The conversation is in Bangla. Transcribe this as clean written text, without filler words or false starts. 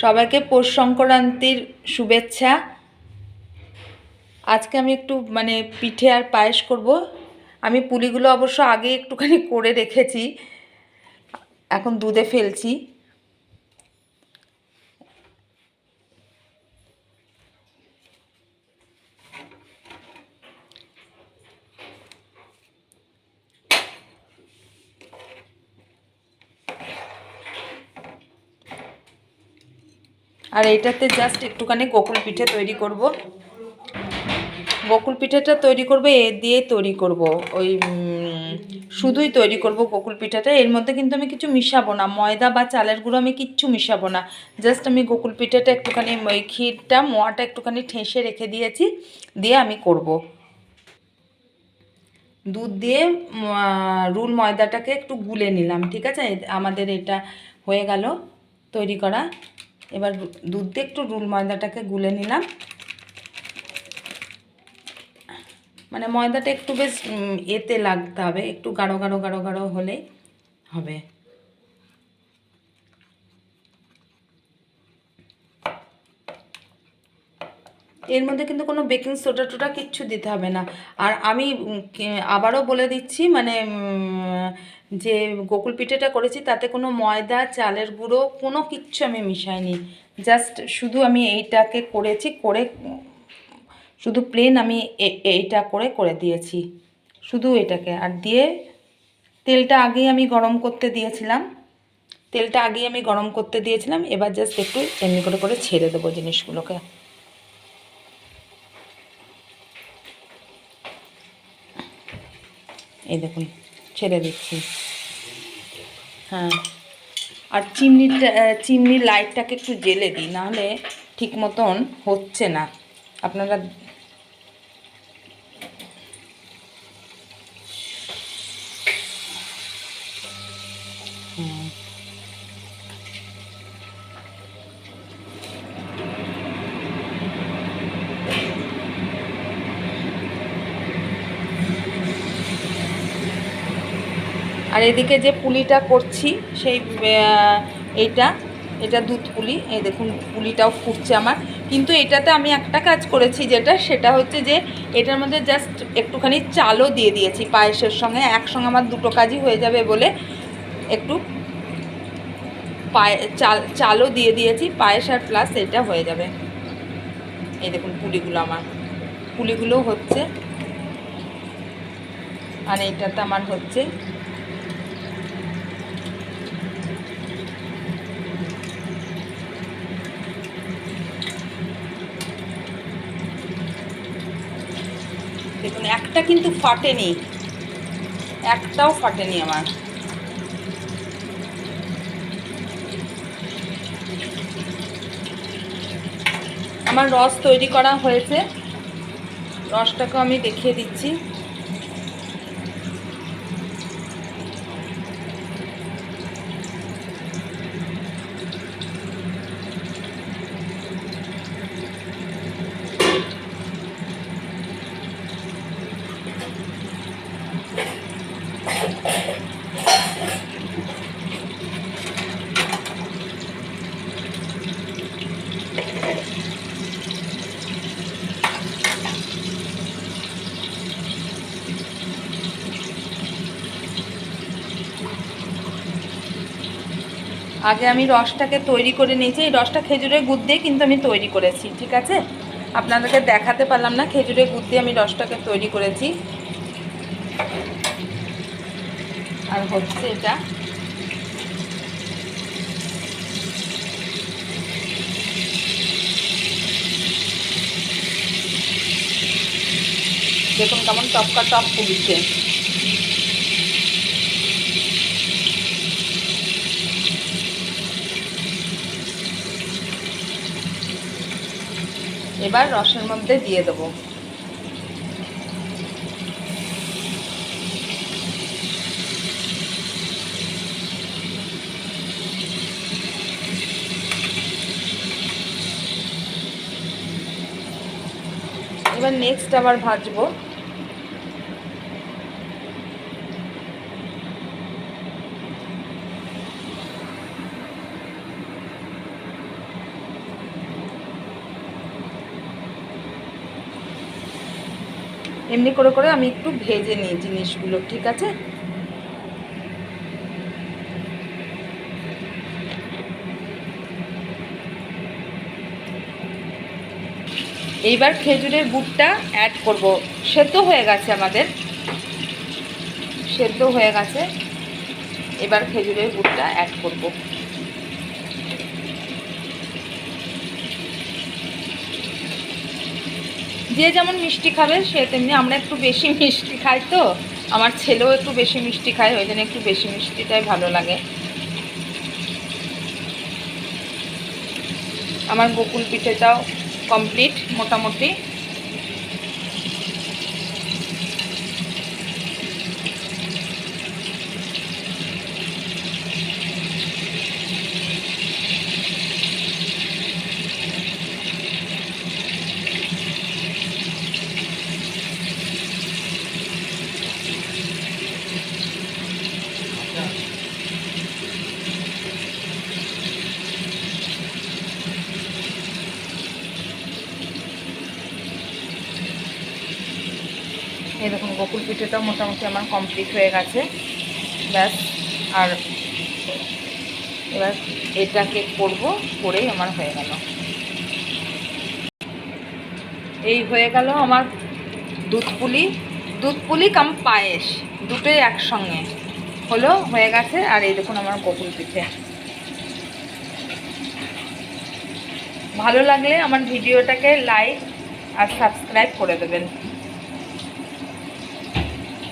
সবাইকে পৌষ সংক্রান্তির শুভেচ্ছা। আজকে আমি একটু পিঠে আর পায়েস করব। আমি পুলিগুলো অবশ্য আগে একটুখানি করে রেখেছি, এখন দুধে ফেলছি। আর এইটাতে জাস্ট একটুখানি গোকুল পিঠে তৈরি করব। গোকুল পিঠাটা তৈরি করব এ দিয়ে তৈরি করব, ওই শুধুই তৈরি করব গোকুল পিঠাটা। এর মধ্যে কিন্তু আমি কিছু মিশাবো না, ময়দা বা চালের গুঁড়ো আমি কিচ্ছু মিশাবো না। জাস্ট আমি গোকুল পিঠাটা একটুখানি ওই ক্ষীরটা মোয়াটা একটুখানি ঠেসে রেখে দিয়েছি, দিয়ে আমি করব। দুধ দিয়ে রুল ময়দাটাকে একটু গুলে নিলাম, ঠিক আছে। আমাদের এটা হয়ে গেল তৈরি করা। এবার দুধ দিয়ে একটু রুল ময়দাটাকে গুলে নিলাম। ময়দাটা একটু বেশ এতে লাগতে হবে, একটু গাঢ় গাঢ় গাঢ় গাঢ় হলেই হবে। এর মধ্যে কিন্তু কোনো বেকিং সোডা টোডা কিচ্ছু দিতে হবে না। আর আমি আবারও বলে দিচ্ছি, যে গোকুল পিঠেটা করেছি তাতে কোনো ময়দা চালের গুঁড়ো কোনো কিচ্ছু আমি মিশাইনি। জাস্ট শুধু আমি এইটাকে করেছি, করে শুধু প্লেন আমি এইটা করে দিয়েছি, শুধু এটাকে। আর দিয়ে তেলটা আগেই আমি গরম করতে দিয়েছিলাম, এবার জাস্ট একটু এমনি করে ছেড়ে দেবো জিনিসগুলোকে। এই দেখুন ছেড়ে দিচ্ছি। হ্যাঁ, আর চিমনির লাইটটাকে একটু জ্বেলে দিই, নাহলে ঠিক মতন হচ্ছে না। আপনারা আর এদিকে যে পুলিটা করছি সেই এটা দুধ পুলি। এই দেখুন পুলিটাও ফুটছে আমার। কিন্তু এটাতে আমি একটা কাজ করেছি, সেটা হচ্ছে যে এটার মধ্যে জাস্ট একটুখানি চালও দিয়ে দিয়েছি পায়েসের সঙ্গে, একসঙ্গে আমার দুটো কাজই হয়ে যাবে বলে একটু চালও দিয়ে দিয়েছি। পায়েস আর প্লাস এটা হয়ে যাবে। এই দেখুন পুলিগুলো হচ্ছে, আর এইটাতে আমার হচ্ছে। দেখুন একটা কিন্তু ফাটেনি, একটাও ফাটেনি আমার রস তৈরি করা হয়েছে। রসটাকেও আমি দেখিয়ে দিচ্ছি। আগে আমি রসটাকে তৈরি করে নিয়েছি। এই রসটা খেজুরের গুড় দিয়ে কিন্তু আমি তৈরি করেছি, ঠিক আছে। আপনাদেরকে দেখাতে পারলাম না, খেজুরের গুড় দিয়ে আমি রসটাকে তৈরি করেছি। আর হচ্ছে এটা দেখুন কেমন টপকা টপ ফুলছে। এবার রসের মধ্যে দিয়ে দেবো। এবার নেক্সট আবার ভাজবো। এমনি করে করে আমি একটু ভেজে নিই জিনিসগুলো, ঠিক আছে? এইবার খেজুরের গুড়টা অ্যাড করব। সেদ্ধ হয়ে গেছে আমাদের, সেদ্ধ হয়ে গেছে। এবার খেজুরের গুড়টা অ্যাড করব। যে যেমন মিষ্টি খাবে সে তেমনি, আমরা একটু বেশি মিষ্টি খাই তো, আমার ছেলেও একটু বেশি মিষ্টি খায়, ওই জন্য একটু বেশি মিষ্টিটাই ভালো লাগে। আমার গোকুল পিঠেটাও কমপ্লিট মোটামুটি। এই দেখুন গোকুল পিঠেটাও মোটামুটি আমার কমপ্লিট হয়ে গেছে, ব্যাস। আর এবার এটাকে করব, করেই আমার হয়ে গেল। এই হয়ে গেল আমার দুধ পুলি কাম পায়েস, দুটোই একসঙ্গে হলো, হয়ে গেছে। আর এই দেখুন আমার গোকুল পিঠে। ভালো লাগলে আমার ভিডিওটাকে লাইক আর সাবস্ক্রাইব করে দেবেন।